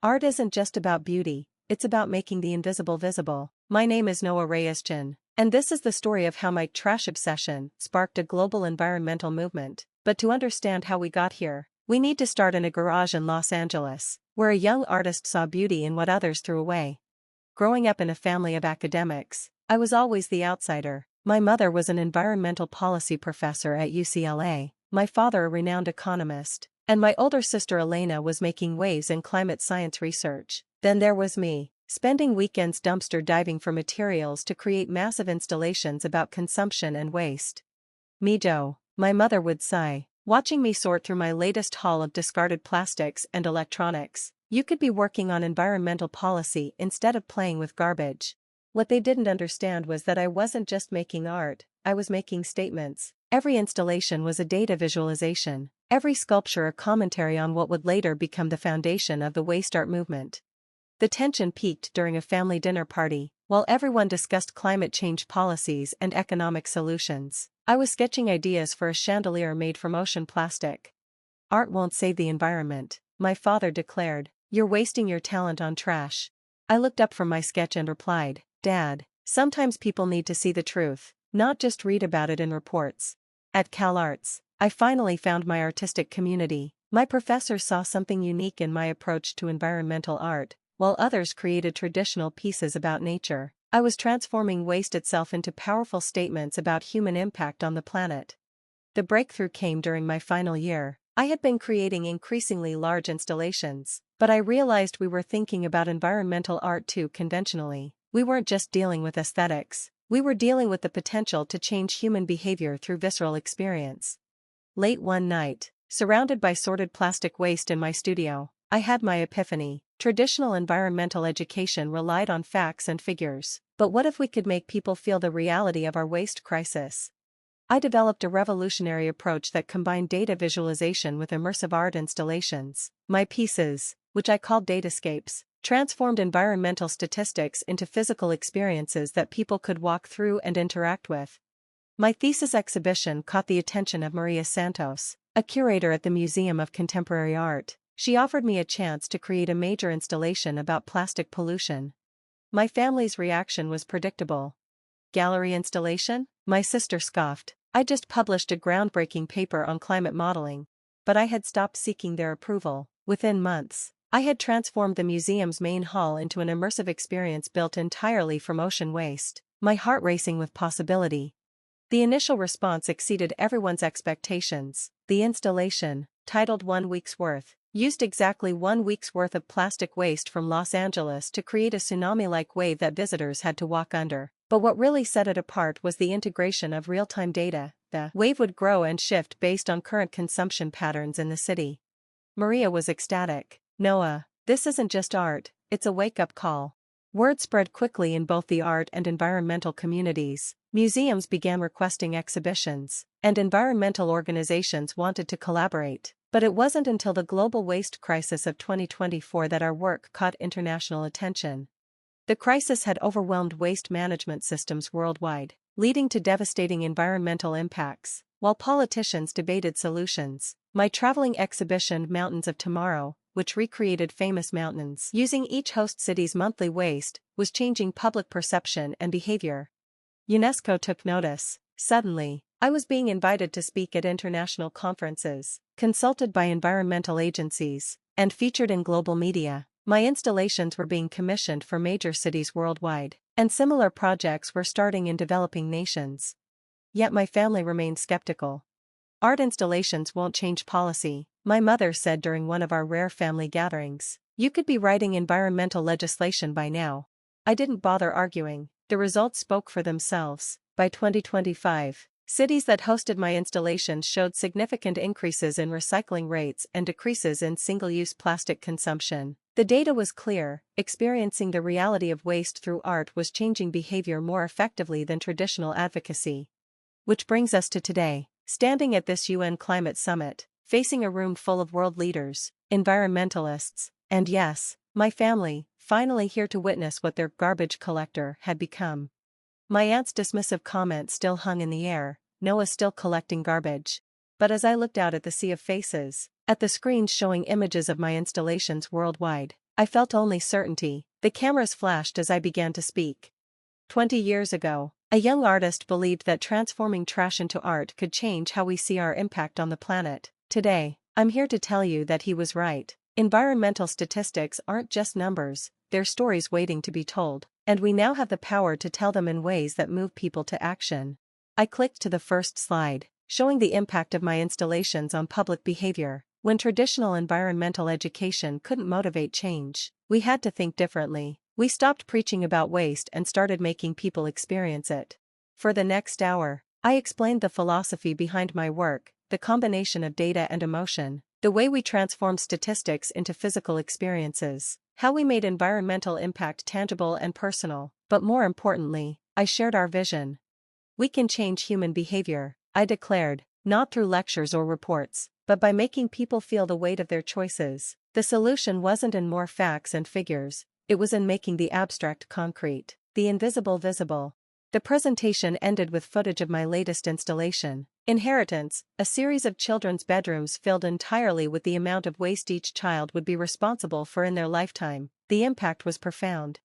Art isn't just about beauty, it's about making the invisible visible. My name is Noah Reyes-Chen, and this is the story of how my trash obsession sparked a global environmental movement. But to understand how we got here, we need to start in a garage in Los Angeles, where a young artist saw beauty in what others threw away. Growing up in a family of academics, I was always the outsider. My mother was an environmental policy professor at UCLA, my father a renowned economist, and my older sister Elena was making waves in climate science research. Then there was me, spending weekends dumpster diving for materials to create massive installations about consumption and waste. Me Joe, my mother would sigh, watching me sort through my latest haul of discarded plastics and electronics. You could be working on environmental policy instead of playing with garbage. What they didn't understand was that I wasn't just making art, I was making statements. Every installation was a data visualization, every sculpture a commentary on what would later become the foundation of the waste art movement. The tension peaked during a family dinner party, while everyone discussed climate change policies and economic solutions. I was sketching ideas for a chandelier made from ocean plastic. Art won't save the environment, my father declared. You're wasting your talent on trash. I looked up from my sketch and replied, Dad, sometimes people need to see the truth, not just read about it in reports. At CalArts, I finally found my artistic community. My professors saw something unique in my approach to environmental art, while others created traditional pieces about nature. I was transforming waste itself into powerful statements about human impact on the planet. The breakthrough came during my final year. I had been creating increasingly large installations, but I realized we were thinking about environmental art too conventionally. We weren't just dealing with aesthetics, we were dealing with the potential to change human behavior through visceral experience. Late one night, surrounded by sorted plastic waste in my studio, I had my epiphany. Traditional environmental education relied on facts and figures, but what if we could make people feel the reality of our waste crisis? I developed a revolutionary approach that combined data visualization with immersive art installations. My pieces, which I called datascapes, transformed environmental statistics into physical experiences that people could walk through and interact with. My thesis exhibition caught the attention of Maria Santos, a curator at the Museum of Contemporary Art. She offered me a chance to create a major installation about plastic pollution. My family's reaction was predictable. Gallery installation? My sister scoffed. I just published a groundbreaking paper on climate modeling. But I had stopped seeking their approval. Within months, I had transformed the museum's main hall into an immersive experience built entirely from ocean waste, my heart racing with possibility. The initial response exceeded everyone's expectations. The installation, titled 1 Week's Worth, used exactly 1 week's worth of plastic waste from Los Angeles to create a tsunami-like wave that visitors had to walk under. But what really set it apart was the integration of real-time data. The wave would grow and shift based on current consumption patterns in the city. Maria was ecstatic. Noah, this isn't just art, it's a wake-up call. Word spread quickly in both the art and environmental communities. Museums began requesting exhibitions, and environmental organizations wanted to collaborate. But it wasn't until the global waste crisis of 2024 that our work caught international attention. The crisis had overwhelmed waste management systems worldwide, leading to devastating environmental impacts. While politicians debated solutions, my traveling exhibition Mountains of Tomorrow, which recreated famous mountains using each host city's monthly waste, was changing public perception and behavior. UNESCO took notice. Suddenly, I was being invited to speak at international conferences, consulted by environmental agencies, and featured in global media. My installations were being commissioned for major cities worldwide, and similar projects were starting in developing nations. Yet my family remained skeptical. Art installations won't change policy, my mother said during one of our rare family gatherings. You could be writing environmental legislation by now. I didn't bother arguing. The results spoke for themselves. By 2025, cities that hosted my installations showed significant increases in recycling rates and decreases in single-use plastic consumption. The data was clear. Experiencing the reality of waste through art was changing behavior more effectively than traditional advocacy. Which brings us to today, standing at this UN climate summit, facing a room full of world leaders, environmentalists, and yes, my family, finally here to witness what their garbage collector had become. My aunt's dismissive comment still hung in the air, Noah's still collecting garbage. But as I looked out at the sea of faces, at the screens showing images of my installations worldwide, I felt only certainty. The cameras flashed as I began to speak. 20 years ago, a young artist believed that transforming trash into art could change how we see our impact on the planet. Today, I'm here to tell you that he was right. Environmental statistics aren't just numbers, they're stories waiting to be told, and we now have the power to tell them in ways that move people to action. I clicked to the first slide, showing the impact of my installations on public behavior. When traditional environmental education couldn't motivate change, we had to think differently. We stopped preaching about waste and started making people experience it. For the next hour, I explained the philosophy behind my work, the combination of data and emotion, the way we transformed statistics into physical experiences, how we made environmental impact tangible and personal, but more importantly, I shared our vision. We can change human behavior, I declared, not through lectures or reports, but by making people feel the weight of their choices. The solution wasn't in more facts and figures, it was in making the abstract concrete, the invisible visible. The presentation ended with footage of my latest installation, Inheritance, a series of children's bedrooms filled entirely with the amount of waste each child would be responsible for in their lifetime. The impact was profound.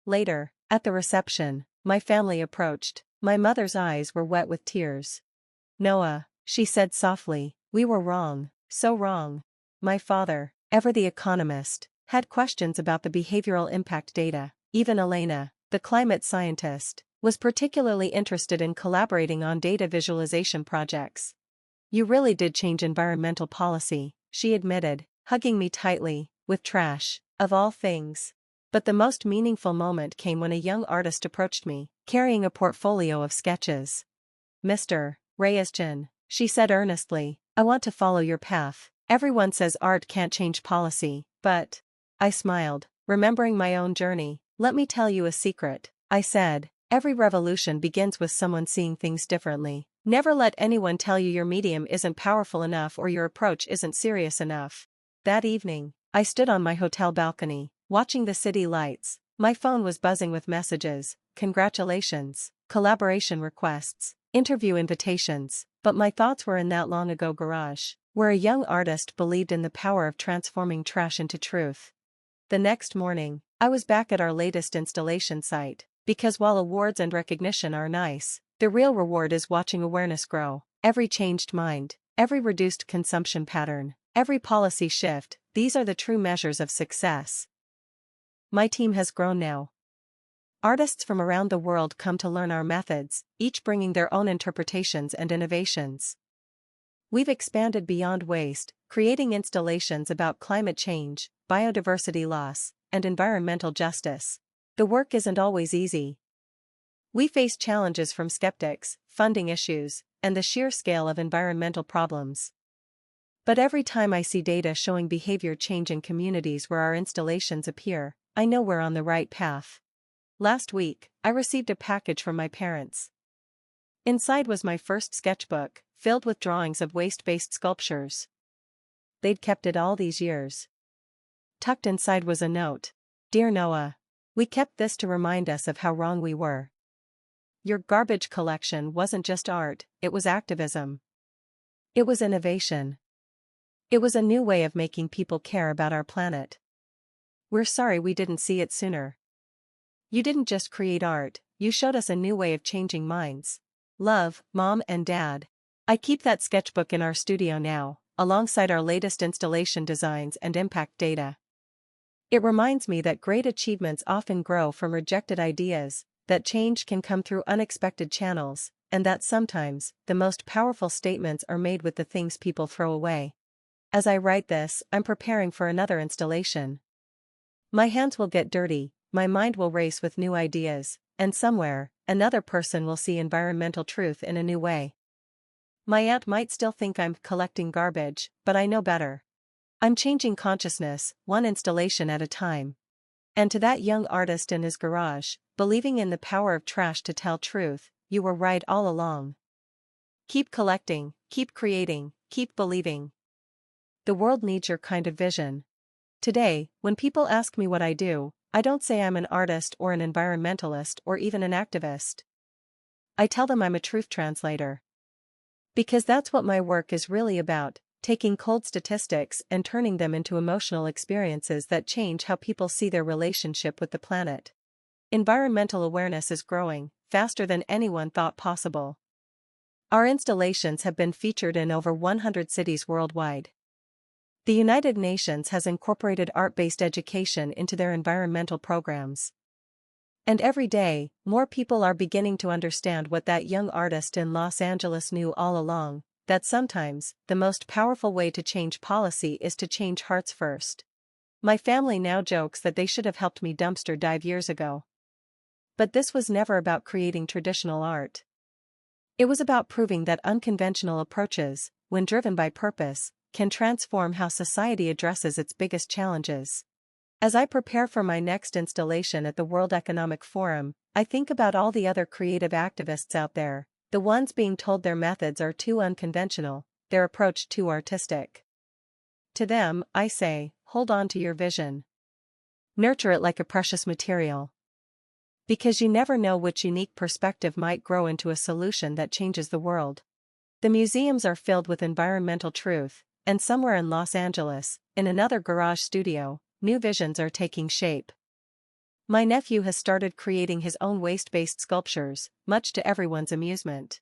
Later, at the reception, my family approached. My mother's eyes were wet with tears. "Noah," she said softly, "we were wrong, so wrong." My father, ever the economist, had questions about the behavioral impact data. Even Elena, the climate scientist, was particularly interested in collaborating on data visualization projects. "You really did change environmental policy," she admitted, hugging me tightly, "with trash, of all things." But the most meaningful moment came when a young artist approached me, carrying a portfolio of sketches. "Mr. Reyes-Chen," she said earnestly, "I want to follow your path. Everyone says art can't change policy, but..." I smiled, remembering my own journey. "Let me tell you a secret," I said. "Every revolution begins with someone seeing things differently. Never let anyone tell you your medium isn't powerful enough or your approach isn't serious enough." That evening, I stood on my hotel balcony, watching the city lights. My phone was buzzing with messages, congratulations, collaboration requests, interview invitations, but my thoughts were in that long-ago garage, where a young artist believed in the power of transforming trash into truth. The next morning, I was back at our latest installation site, because while awards and recognition are nice, the real reward is watching awareness grow. Every changed mind, every reduced consumption pattern, every policy shift, these are the true measures of success. My team has grown now. Artists from around the world come to learn our methods, each bringing their own interpretations and innovations. We've expanded beyond waste, creating installations about climate change, biodiversity loss, and environmental justice. The work isn't always easy. We face challenges from skeptics, funding issues, and the sheer scale of environmental problems. But every time I see data showing behavior change in communities where our installations appear, I know we're on the right path. Last week, I received a package from my parents. Inside was my first sketchbook, filled with drawings of waste-based sculptures. They'd kept it all these years. Tucked inside was a note. "Dear Noah, we kept this to remind us of how wrong we were. Your garbage collection wasn't just art, it was activism. It was innovation. It was a new way of making people care about our planet. We're sorry we didn't see it sooner. You didn't just create art, you showed us a new way of changing minds. Love, Mom and Dad." I keep that sketchbook in our studio now, alongside our latest installation designs and impact data. It reminds me that great achievements often grow from rejected ideas, that change can come through unexpected channels, and that sometimes, the most powerful statements are made with the things people throw away. As I write this, I'm preparing for another installation. My hands will get dirty, my mind will race with new ideas, and somewhere, another person will see environmental truth in a new way. My aunt might still think I'm collecting garbage, but I know better. I'm changing consciousness, one installation at a time. And to that young artist in his garage, believing in the power of trash to tell truth, you were right all along. Keep collecting, keep creating, keep believing. The world needs your kind of vision. Today, when people ask me what I do, I don't say I'm an artist or an environmentalist or even an activist. I tell them I'm a truth translator. Because that's what my work is really about, taking cold statistics and turning them into emotional experiences that change how people see their relationship with the planet. Environmental awareness is growing, faster than anyone thought possible. Our installations have been featured in over 100 cities worldwide. The United Nations has incorporated art-based education into their environmental programs. And every day, more people are beginning to understand what that young artist in Los Angeles knew all along, that sometimes, the most powerful way to change policy is to change hearts first. My family now jokes that they should have helped me dumpster dive years ago. But this was never about creating traditional art. It was about proving that unconventional approaches, when driven by purpose, can transform how society addresses its biggest challenges. As I prepare for my next installation at the World Economic Forum, I think about all the other creative activists out there, the ones being told their methods are too unconventional, their approach too artistic. To them, I say, hold on to your vision. Nurture it like a precious material. Because you never know which unique perspective might grow into a solution that changes the world. The museums are filled with environmental truth, and somewhere in Los Angeles, in another garage studio, new visions are taking shape. My nephew has started creating his own waste-based sculptures, much to everyone's amusement.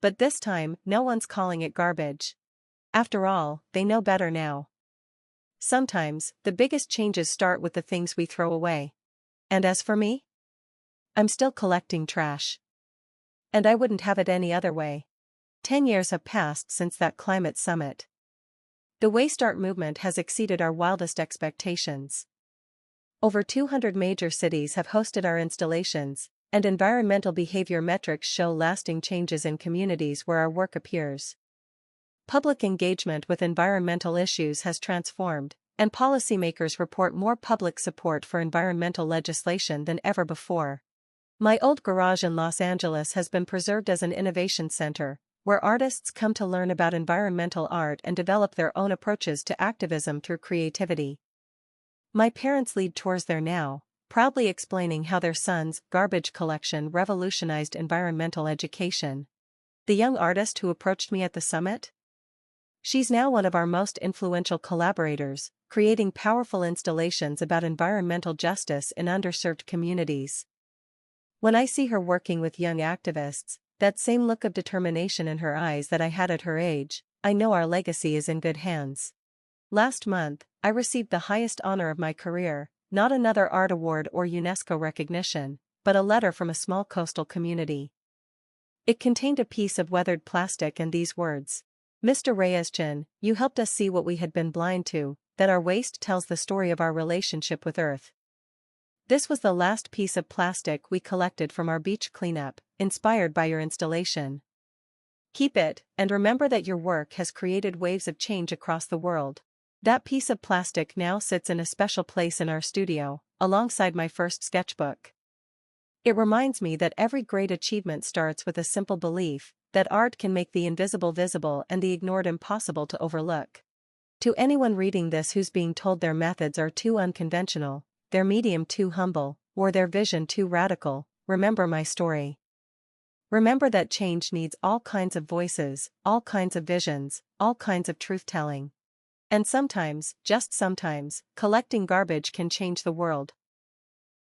But this time, no one's calling it garbage. After all, they know better now. Sometimes, the biggest changes start with the things we throw away. And as for me? I'm still collecting trash. And I wouldn't have it any other way. 10 years have passed since that climate summit. The waste art movement has exceeded our wildest expectations. Over 200 major cities have hosted our installations, and environmental behavior metrics show lasting changes in communities where our work appears. Public engagement with environmental issues has transformed, and policymakers report more public support for environmental legislation than ever before. My old garage in Los Angeles has been preserved as an innovation center, where artists come to learn about environmental art and develop their own approaches to activism through creativity. My parents lead tours there now, proudly explaining how their son's garbage collection revolutionized environmental education. The young artist who approached me at the summit? She's now one of our most influential collaborators, creating powerful installations about environmental justice in underserved communities. When I see her working with young activists, that same look of determination in her eyes that I had at her age, I know our legacy is in good hands. Last month, I received the highest honor of my career, not another art award or UNESCO recognition, but a letter from a small coastal community. It contained a piece of weathered plastic and these words: Mr. Reyes-Chen, you helped us see what we had been blind to, that our waste tells the story of our relationship with Earth. This was the last piece of plastic we collected from our beach cleanup, inspired by your installation. Keep it, and remember that your work has created waves of change across the world. That piece of plastic now sits in a special place in our studio, alongside my first sketchbook. It reminds me that every great achievement starts with a simple belief, that art can make the invisible visible and the ignored impossible to overlook. To anyone reading this who's being told their methods are too unconventional, their medium too humble, or their vision too radical, remember my story. Remember that change needs all kinds of voices, all kinds of visions, all kinds of truth-telling. And sometimes, just sometimes, collecting garbage can change the world.